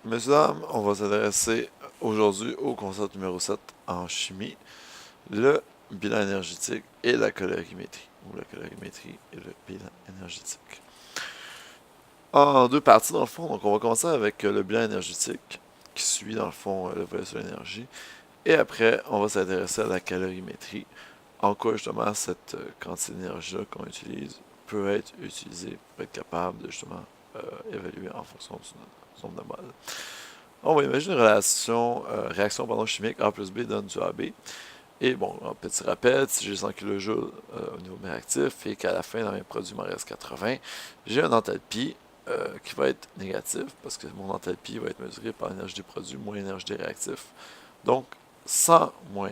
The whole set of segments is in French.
Messieurs, dames, on va s'intéresser aujourd'hui au concept numéro 7 en chimie, le bilan énergétique et la calorimétrie, ou la calorimétrie et le bilan énergétique. En deux parties, dans le fond, donc on va commencer avec le bilan énergétique, qui suit dans le fond le volet sur l'énergie, et après, on va s'intéresser à la calorimétrie, en quoi justement cette quantité d'énergie-là qu'on utilise peut être utilisée pour être capable de justement évaluer en fonction du nombre de moles. On va imaginer une réaction chimique A plus B donne du AB. Et bon, un petit rappel, si j'ai 100 kJ au niveau de mes réactifs et qu'à la fin, dans mes produits, il m'en reste 80, j'ai un enthalpie qui va être négatif parce que mon enthalpie va être mesuré par l'énergie du produit moins l'énergie des réactifs. Donc, 100 moins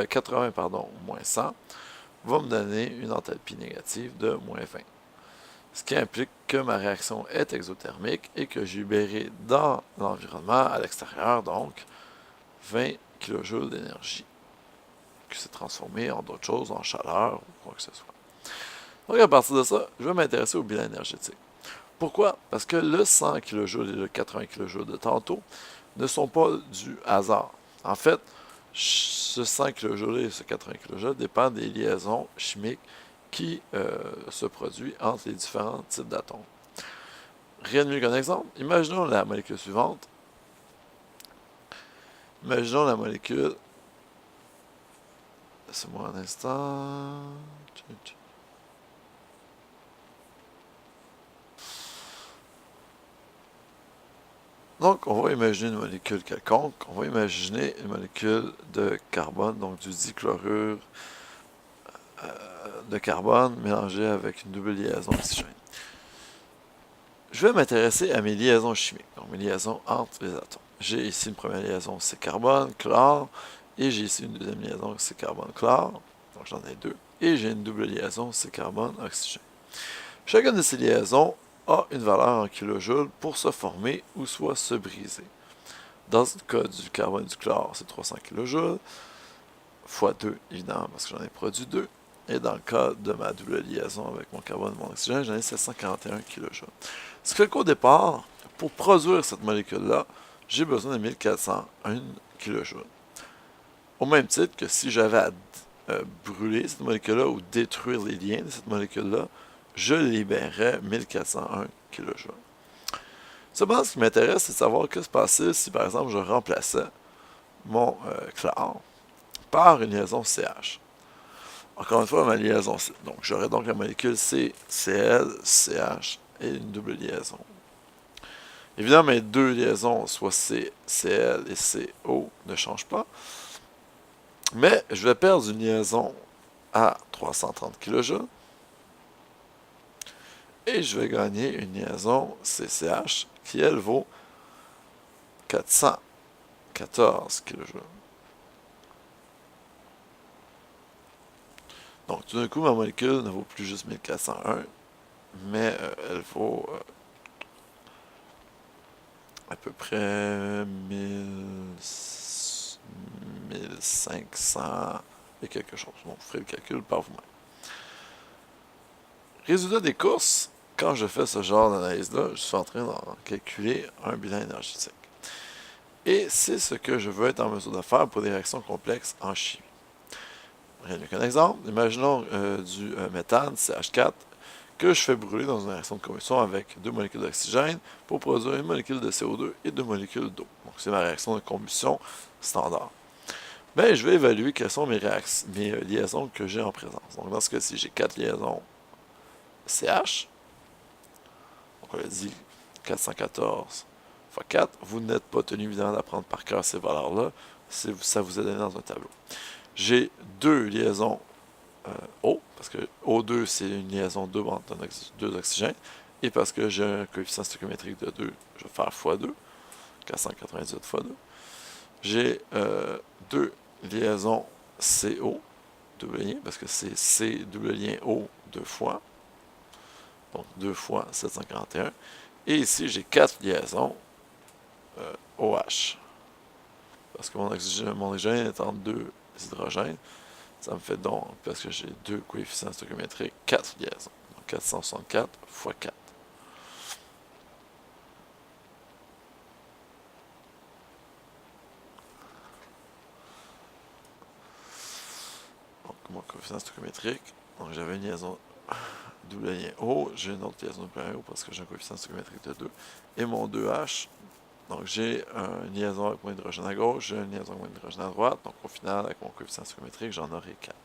80 pardon, moins 100 va me donner une enthalpie négative de moins 20. Ce qui implique que ma réaction est exothermique et que j'ai libéré dans l'environnement, à l'extérieur, donc, 20 kJ d'énergie, qui s'est transformée en d'autres choses, en chaleur ou quoi que ce soit. Donc, à partir de ça, je vais m'intéresser au bilan énergétique. Pourquoi? Parce que le 100 kJ et le 80 kJ de tantôt ne sont pas du hasard. En fait, ce 100 kJ et ce 80 kJ dépendent des liaisons chimiques qui se produisent entre les différents types d'atomes. Rien de mieux qu'un exemple. Imaginons la molécule suivante. Imaginons la molécule. Laissez-moi un instant. Donc, on va imaginer une molécule quelconque. On va imaginer une molécule de carbone, donc du dichlorure de carbone mélangé avec une double liaison oxygène. Je vais m'intéresser à mes liaisons chimiques, donc mes liaisons entre les atomes. J'ai ici une première liaison C-carbone, chlore, et j'ai ici une deuxième liaison C-carbone, chlore, donc j'en ai deux, et j'ai une double liaison C-carbone, oxygène. Chacune de ces liaisons a une valeur en kilojoules pour se former ou soit se briser. Dans le cas du carbone et du chlore, c'est 300 kJ, fois 2, évidemment, parce que j'en ai produit 2. Et dans le cas de ma double liaison avec mon carbone et mon oxygène, j'en ai 741 kJ. Ce qui fait qu'au départ, pour produire cette molécule-là, j'ai besoin de 1401 kJ. Au même titre que si j'avais à brûler cette molécule-là ou détruire les liens de cette molécule-là, je libérerais 1401 kJ. Cependant, ce qui m'intéresse, c'est de savoir que se passe si, par exemple, je remplaçais mon chlore par une liaison CH. Encore une fois, ma liaison C. Donc, j'aurais donc la molécule C, Cl, CH et une double liaison. Évidemment, mes deux liaisons, soit C, Cl et CO, ne changent pas. Mais je vais perdre une liaison à 330 kJ et je vais gagner une liaison CCH qui, elle, vaut 414 kJ. Donc, tout d'un coup, ma molécule ne vaut plus juste 1401, mais elle vaut à peu près 1500 et quelque chose. Bon, vous ferez le calcul par vous-même. Résultat des courses, quand je fais ce genre d'analyse-là, je suis en train de calculer un bilan énergétique. Et c'est ce que je veux être en mesure de faire pour des réactions complexes en chimie. Rien de mieux qu'un exemple. Imaginons du méthane, CH4, que je fais brûler dans une réaction de combustion avec deux molécules d'oxygène pour produire une molécule de CO2 et deux molécules d'eau. Donc, c'est ma réaction de combustion standard. Mais je vais évaluer quelles sont mes liaisons que j'ai en présence. Donc, dans ce cas-ci, j'ai 4 liaisons CH. Donc, on a dit 414 fois 4. Vous n'êtes pas tenu, évidemment, d'apprendre par cœur ces valeurs-là. Ça vous est donné dans un tableau. J'ai deux liaisons O, parce que O2, c'est une liaison double entre deux oxygènes. Et parce que j'ai un coefficient stoichiométrique de 2, je vais faire x2, 498 x 2. J'ai deux liaisons CO, double lien, parce que c'est C double lien O deux fois. Donc 2 fois 741. Et ici, j'ai 4 liaisons OH. Parce que mon oxygène est en deux hydrogènes. Ça me fait donc, parce que j'ai deux coefficients stoichiométriques, 4 liaisons. Donc 464 fois 4. mon coefficient stoichiométrique. Donc j'avais une liaison double lien haut, j'ai une autre liaison double lien haut parce que j'ai un coefficient stoichiométrique de 2. Et mon 2H, donc j'ai une liaison avec mon hydrogène à gauche, j'ai une liaison avec mon hydrogène à droite. Donc au final, avec mon coefficient stoichiométrique, j'en aurai 4.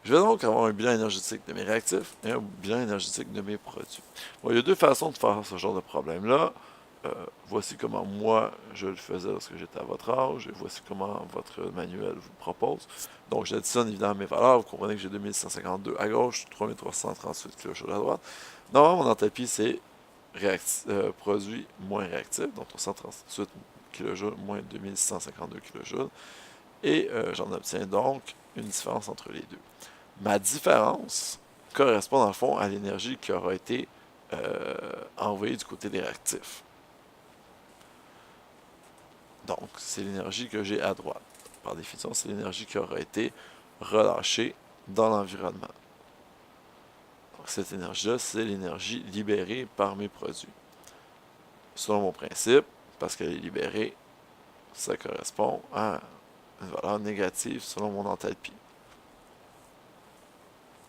Je vais donc avoir un bilan énergétique de mes réactifs et un bilan énergétique de mes produits. Bon, il y a deux façons de faire ce genre de problème-là. Voici comment moi je le faisais lorsque j'étais à votre âge, et voici comment votre manuel vous propose. Donc j'additionne évidemment mes valeurs, vous comprenez que j'ai 2152 à gauche, 3338 kJ à droite. Normalement, mon enthalpie, c'est produit moins réactif, donc 338 kJ moins 2652 kJ, et j'en obtiens donc une différence entre les deux. Ma différence correspond dans le fond à l'énergie qui aura été envoyée du côté des réactifs. Donc, c'est l'énergie que j'ai à droite. Par définition, c'est l'énergie qui aura été relâchée dans l'environnement. Donc, cette énergie-là, c'est l'énergie libérée par mes produits. Selon mon principe, parce qu'elle est libérée, ça correspond à une valeur négative selon mon enthalpie.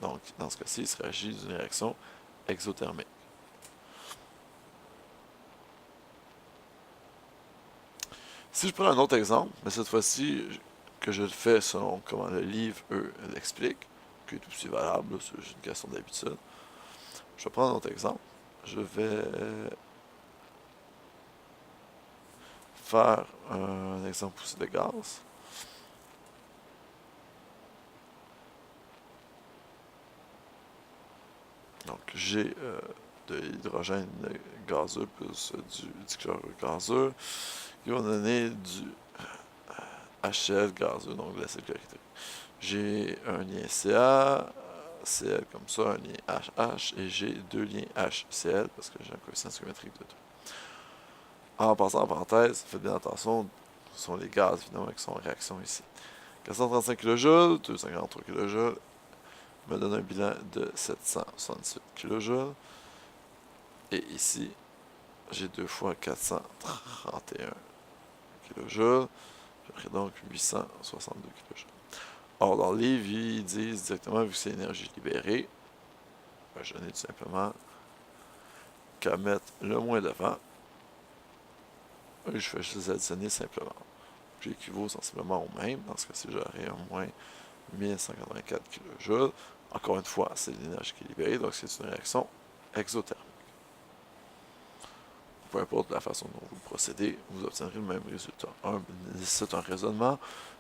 Donc, dans ce cas-ci, il s'agit d'une réaction exothermique. Si je prends un autre exemple, mais cette fois-ci, que je le fais selon comment le livre, eux, l'explique, qui est aussi valable, c'est une question d'habitude. Je vais prendre un autre exemple. Je vais faire un exemple aussi de gaz. Donc, j'ai de l'hydrogène gazeux plus du dichlore gazeux qui va donner du HCl gazeux, donc de l'acide chlorhydrique. J'ai un lien Ca, Cl comme ça, un lien HH, et j'ai deux liens HCl parce que j'ai un coefficient stoichiométrique de 2. En passant en parenthèse, faites bien attention, ce sont les gaz évidemment qui sont en réaction ici. 435 kJ, 253 kJ me donne un bilan de 768 kJ. Et ici, j'ai 2 fois 431 kJ. J'ai donc 862 kJ. Or, dans le livre, ils disent directement, vu que c'est l'énergie libérée, ben, je n'ai tout simplement qu'à mettre le moins devant. Et je fais juste additionner simplement. Puis équivaut sensiblement au même. Dans ce cas-ci, j'aurai un moins 1184 kJ. Encore une fois, c'est l'énergie qui est libérée, donc c'est une réaction exothermique. Peu importe la façon dont vous procédez, vous obtiendrez le même résultat. Un nécessite un raisonnement,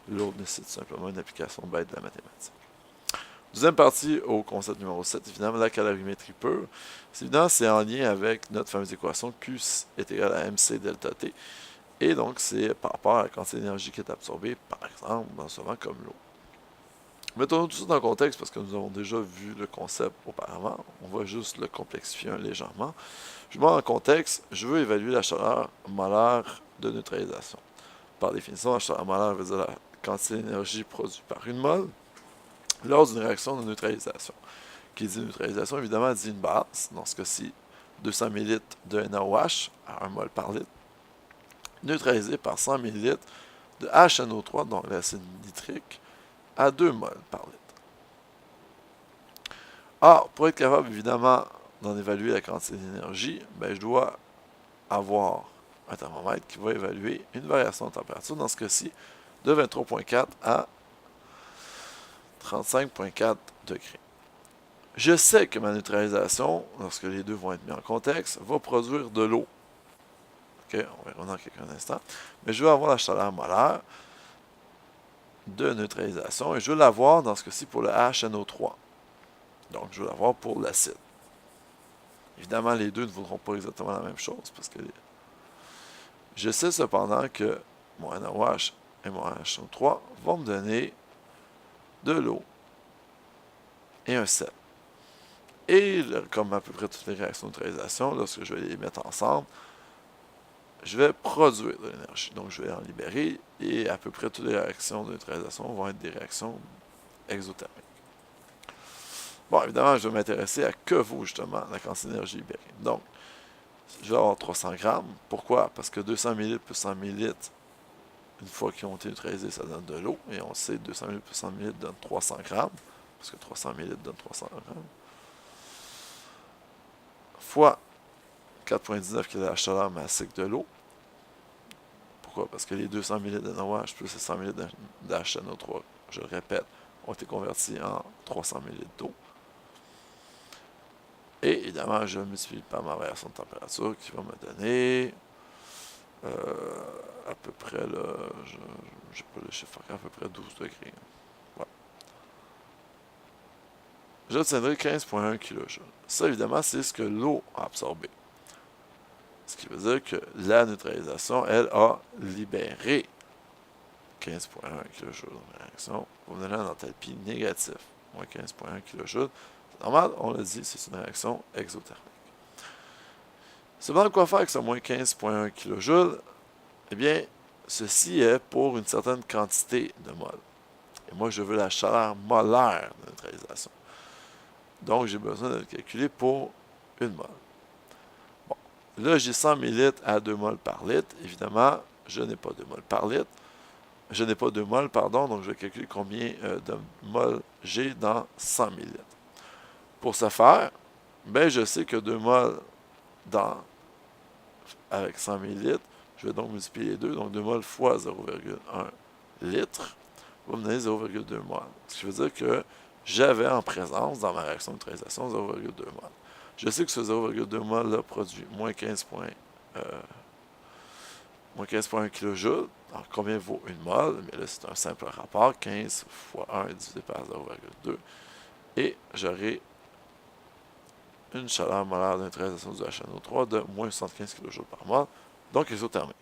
l'autre nécessite simplement une application bête de la mathématique. Deuxième partie au concept numéro 7, évidemment, la calorimétrie pure. C'est évident, c'est en lien avec notre fameuse équation Q est égal à mc delta T. Et donc, c'est par rapport à la quantité d'énergie qui est absorbée, par exemple, dans un solvant comme l'eau. Mettons-nous tout ça dans le contexte parce que nous avons déjà vu le concept auparavant. On va juste le complexifier légèrement. Je mets en contexte, je veux évaluer la chaleur molaire de neutralisation. Par définition, la chaleur molaire veut dire la quantité d'énergie produite par une mole lors d'une réaction de neutralisation. Qui dit neutralisation, évidemment, dit une base. Dans ce cas-ci, 200 ml de NaOH à 1 mol par litre, neutralisé par 100 ml de HNO3, donc l'acide nitrique, à 2 mol par litre. Or, pour être capable, évidemment, d'en évaluer la quantité d'énergie, ben, je dois avoir un thermomètre qui va évaluer une variation de température, dans ce cas-ci, de 23,4 à 35,4 degrés. Je sais que ma neutralisation, lorsque les deux vont être mis en contexte, va produire de l'eau. Okay, on verra dans quelques instants. Mais je veux avoir la chaleur molaire de neutralisation et je veux l'avoir dans ce cas-ci pour le HNO3. Donc, je veux l'avoir pour l'acide. Évidemment, les deux ne vaudront pas exactement la même chose parce que je sais cependant que mon NaOH et mon HNO3 vont me donner de l'eau et un sel. Et comme à peu près toutes les réactions de neutralisation, lorsque je vais les mettre ensemble, je vais produire de l'énergie. Donc, je vais en libérer et à peu près toutes les réactions de neutralisation vont être des réactions exothermiques. Bon, évidemment, je vais m'intéresser à que vaut justement la quantité d'énergie libérée. Donc, je vais avoir 300 grammes. Pourquoi? Parce que 200 ml plus 100 ml une fois qu'ils ont été neutralisés, ça donne de l'eau. Et on sait 200 000 pour 100 ml donne 300 grammes. Parce que 300 ml donne 300 grammes. Fois 4,19 qui est la chaleur massique de l'eau. Pourquoi? Parce que les 200 ml de NaOH plus les 100 ml d'HNO3, je le répète, ont été convertis en 300 ml d'eau. Et évidemment, je multiplie par ma variation de température qui va me donner à peu près, là, je n'ai pas le chiffre, à peu près 12 degrés. Voilà. J'obtiendrai 15,1 kJ. Ça, évidemment, c'est ce que l'eau a absorbé. Ce qui veut dire que la neutralisation, elle, a libéré 15,1 kJ de réaction pour me donner un enthalpie négatif, moins 15,1 kJ. C'est normal, on l'a dit, c'est une réaction exothermique. Cependant, quoi faire avec ce moins 15,1 kJ? Eh bien, ceci est pour une certaine quantité de mol. Et moi, je veux la chaleur molaire de neutralisation. Donc, j'ai besoin de le calculer pour une mol. Bon, là, j'ai 100 ml à 2 mol par litre. Évidemment, je n'ai pas 2 mol par litre. Je n'ai pas 2 mol, pardon, donc je vais calculer combien de mol j'ai dans 100 ml. Pour ce faire, ben, je sais que 2 mol avec 100 ml, je vais donc multiplier les deux, donc 2 mol fois 0,1 litre va me donner 0,2 mol. Ce qui veut dire que j'avais en présence, dans ma réaction de neutralisation, 0,2 mol. Je sais que ce 0,2 mol-là produit moins 15,1 kJ. Alors, combien vaut une mol? Mais là, c'est un simple rapport. 15 fois 1 divisé par 0,2. Et j'aurai une chaleur molaire de neutralisation du HNO3 de moins 75 kJ par mol, donc exothermique.